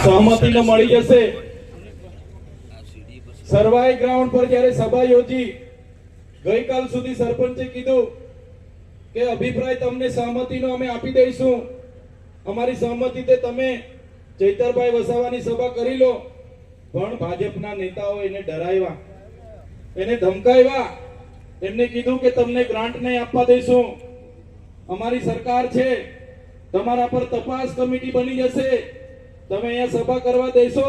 સહમતિનો મળી જશે। સરવાઈ ગ્રાઉન્ડ પર જ્યારે સભા યોજી ગઈકાલ સુધી સરપંચે કીધું કે અભિપ્રાય તમને સહમતિનો અમે આપી દઈશું, અમારી સહમતિથી તમે ચૈતરભાઈ વસાવાની સભા કરી લો। પણ ભાજપના નેતાઓ એને ડરાવ્યા, એને ધમકાવ્યા, એમને કીધું કે તમને ગ્રાન્ટ નહીં આપવા દઈશું, અમારી સરકાર છે, તમારા પર તપાસ કમિટી બની જશે, તમે અહીંયા સભા કરવા દેશો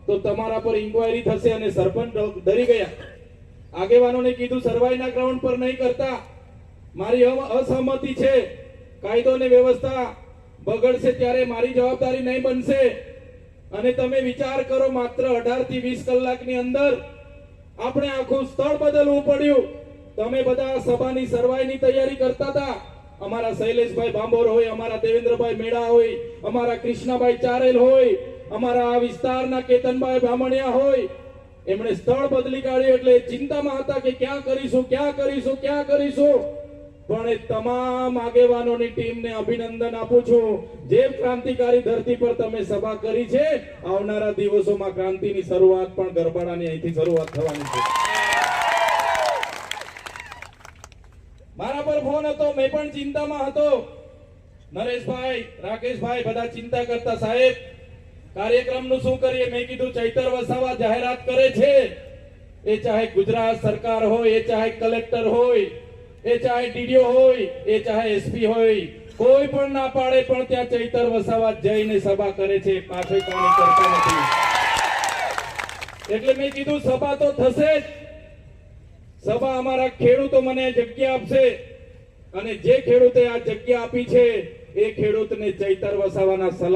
તો તમારા પર ઇન્ક્વાયરી થશે। અને સરપંચ ડરી ગયા। આગેવાનોને કીધું સરવાઈના ગ્રાઉન્ડ પર નહીં કરતા, મારી અસહમતિ છે, કાયદો અને વ્યવસ્થા બગડશે ત્યારે મારી જવાબદારી નહીં બનશે। અને તમે વિચાર કરો, માત્ર 18 થી 20 કલાકની અંદર આપણે આખું સ્થળ બદલવું પડ્યું। તમે બધા સભાની સરવાઈની તૈયારી કરતા હતા, અમારા શૈલેષભાઈ ભાંભોર હોય, અમારા દેવેન્દ્રભાઈ મેડા હોય, અમારા કૃષ્ણભાઈ ચારેલ હોય, અમારા આ વિસ્તારના કેતનભાઈ બ્રાહ્મણિયા હોય, એમણે સ્થળ બદલી કાઢ્યું એટલે ચિંતામાં હતા કે ક્યાં કરીશું, ક્યાં કરીશું, ક્યાં કરીશું। પણ એ તમામ આગેવાનોની ટીમને અભિનંદન આપું છું। જે ક્રાંતિકારી ધરતી પર તમે સભા કરી છે, આવનારા દિવસોમાં ક્રાંતિની શરૂઆત પણ ગરબાડાની અહીંથી શરૂઆત થવાની છે। મારા પર ફોન હતો, મેં પણ ચિંતામાં હતો, નરેશભાઈ, રાકેશભાઈ બધા ચિંતા કરતા, સાહેબ કાર્યક્રમનું શું કરીએ? મેં કીધું ચૈતર વસાવા જાહેરાત કરે છે, એ ચાહે ગુજરાત સરકાર હોય, એ ચાહે કલેક્ટર હોય, એ ચાહે ડીડીઓ હોય, એ ચાહે એસપી હોય, કોઈ પણ ના પાડે, પણ ત્યાં ચૈતર વસાવા જઈને સભા કરે છે, પાછળ કોણી કરતા નથી। એટલે મેં કીધું સભા તો થશે જ, સભા અમારા ખેડૂતો મને જગ્યા આપશે, અને જે ખેડૂતે આ જગ્યા આપી છે એ ખેડૂતને ચૈતર વસાવાના સલાહ